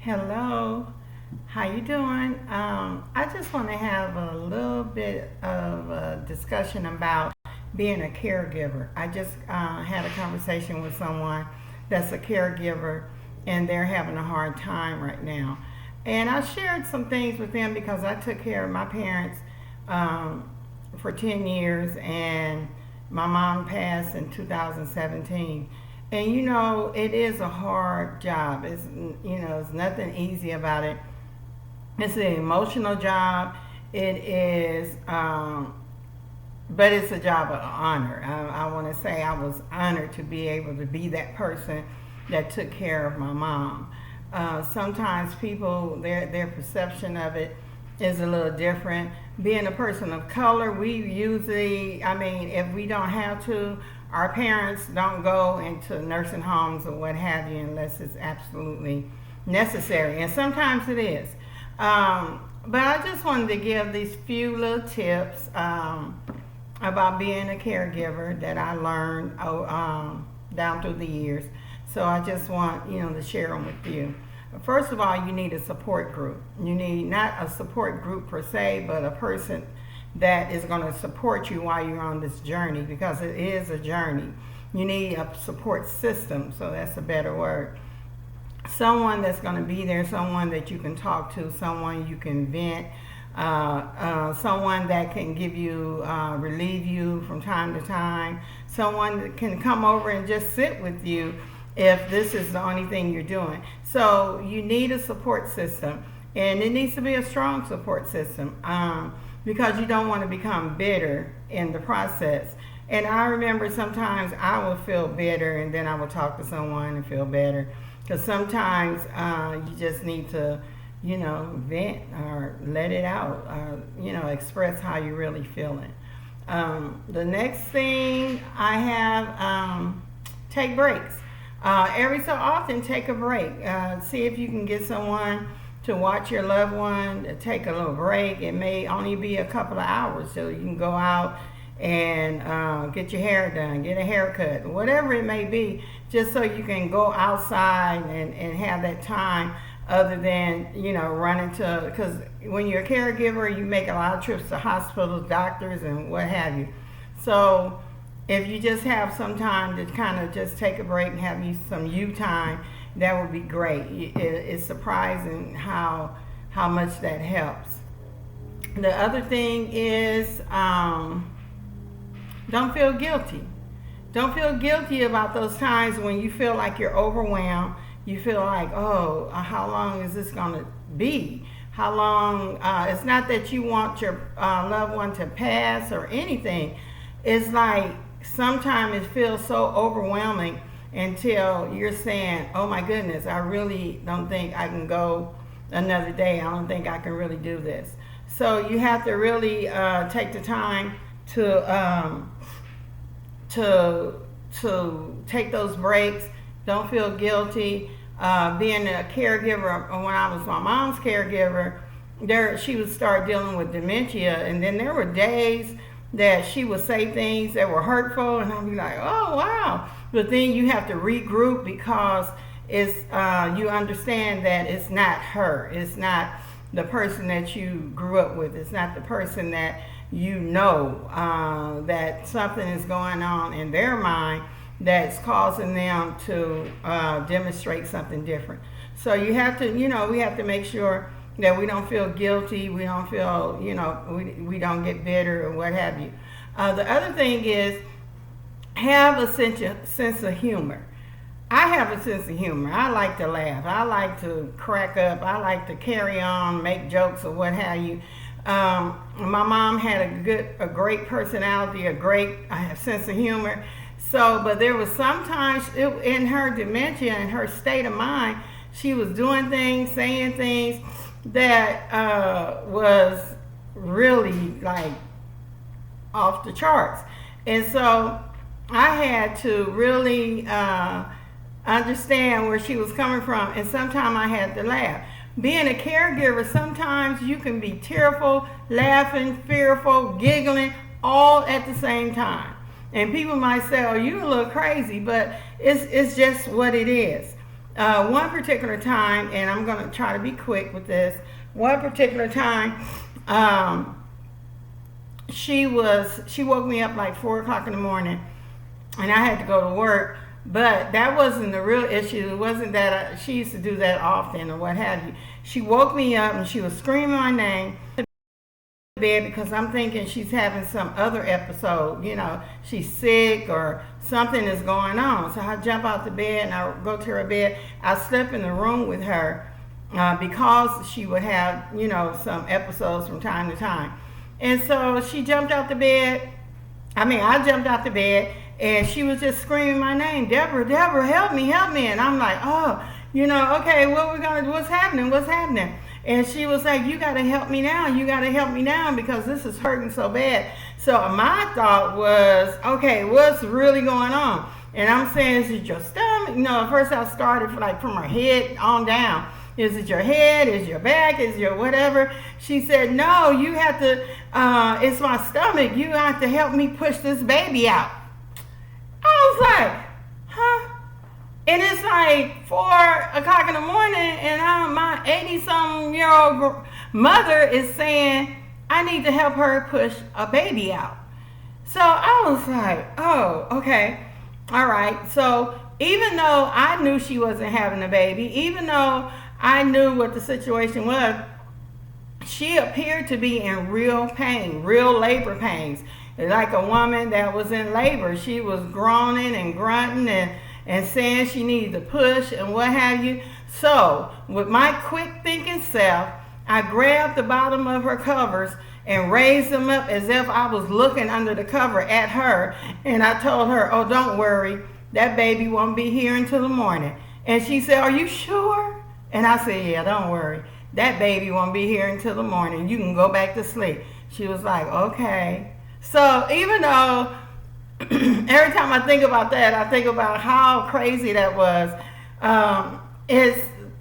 Hello, how you doing? I just want to have a little bit of a discussion about being a caregiver. I just had a conversation with someone that's a caregiver, and they're having a hard time right now. And I shared some things with them because I took care of my parents um, for 10 years, and my mom passed in 2017. And it is a hard job. It's nothing easy about it. It's an emotional job. It is, but it's a job of honor. I want to say I was honored to be able to be that person that took care of my mom. Sometimes people, their perception of it is a little different. Being a person of color, we usually, if we don't have to, our parents don't go into nursing homes or what have you unless it's absolutely necessary. And sometimes it is. But I just wanted to give these few little tips about being a caregiver that I learned down through the years. So I just want, to share them with you. First of all, you need a support group. You need not a support group per se, but a person that is going to support you while you're on this journey, because it is a journey. You need a support system, so that's a better word. Someone that's going to be there, someone that you can talk to, someone you can vent, someone that can give you, relieve you from time to time, someone that can come over and just sit with you if this is the only thing you're doing. So you need a support system, and it needs to be a strong support system. Because you don't want to become bitter in the process. And I remember sometimes I would feel bitter, and then I would talk to someone and feel better. Because sometimes you just need to, vent or let it out, express how you're really feeling. The next thing I have, take breaks. Every so often, take a break. See if you can get someone to watch your loved one, to take a little break. It may only be a couple of hours, so you can go out and get your hair done, get a haircut, whatever it may be, just so you can go outside and have that time other than, running to, because when you're a caregiver, you make a lot of trips to hospitals, doctors, and what have you. So if you just have some time to kind of just take a break and have some you time, that would be great. It's surprising how much that helps. The other thing is, don't feel guilty. Don't feel guilty about those times when you feel like you're overwhelmed. You feel like, oh, how long is this going to be? How long? It's not that you want your loved one to pass or anything. It's like sometimes it feels so overwhelming until you're saying, oh my goodness, I really don't think I can go another day. I don't think I can really do this. So you have to really take the time to take those breaks. Don't feel guilty. Being a caregiver, when I was my mom's caregiver, she would start dealing with dementia, and then there were days that she would say things that were hurtful, and I'd be like, oh wow. But then you have to regroup, because it's you understand that it's not her. It's not the person that you grew up with. It's not the person that that something is going on in their mind that's causing them to demonstrate something different. So you have to, we have to make sure that we don't feel guilty. We don't feel, we don't get bitter or what have you. The other thing is, have a sense of humor. I have a sense of humor. I like to laugh. I like to crack up. I like to carry on, make jokes or what have you. My mom had a great personality, a great sense of humor. So, but there was sometimes in her dementia and her state of mind, she was doing things, saying things that was really like off the charts. And so I had to really understand where she was coming from, and sometimes I had to laugh. Being a caregiver, sometimes you can be tearful, laughing, fearful, giggling, all at the same time. And people might say, oh, you're a little crazy, but it's just what it is. one particular time, and I'm going to try to be quick with this. One particular time, she woke me up like 4 o'clock in the morning, and I had to go to work. But that wasn't the real issue. It wasn't that she used to do that often or what have you. She woke me up and she was screaming my name in bed because I'm thinking she's having some other episode. She's sick or something is going on. So I jump out the bed and I go to her bed. I slept in the room with her because she would have, some episodes from time to time. And so she jumped out the bed. I jumped out the bed. And she was just screaming my name, Deborah, Deborah, help me. And I'm like, oh, okay, what we gonna do? What's happening? And she was like, you gotta help me now because this is hurting so bad. So my thought was, okay, what's really going on? And I'm saying, is it your stomach? At first I started from her head on down. Is it your head? Is your back? Is your whatever? She said, no, you have to, it's my stomach. You have to help me push this baby out. I was like, huh? And it's like 4 o'clock in the morning, and my 80-something-year-old mother is saying, I need to help her push a baby out. So I was like, oh, okay, all right. So even though I knew she wasn't having a baby, even though I knew what the situation was, she appeared to be in real pain, real labor pains. Like a woman that was in labor. She was groaning and grunting and saying she needed to push and what have you. So with my quick thinking self, I grabbed the bottom of her covers and raised them up as if I was looking under the cover at her. And I told her, oh, don't worry, that baby won't be here until the morning. And she said, are you sure? And I said, yeah, don't worry, that baby won't be here until the morning. You can go back to sleep. She was like, okay. So even though every time I think about that, I think about how crazy that was,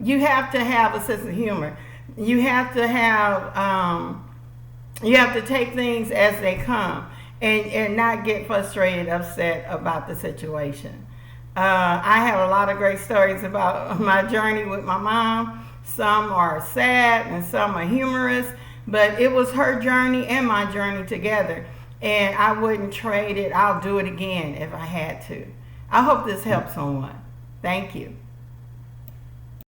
you have to have a sense of humor. You have to take things as they come and not get frustrated, upset about the situation. I have a lot of great stories about my journey with my mom. Some are sad and some are humorous, but it was her journey and my journey together. And I wouldn't trade it. I'll do it again if I had to. I hope this helps someone. Thank you.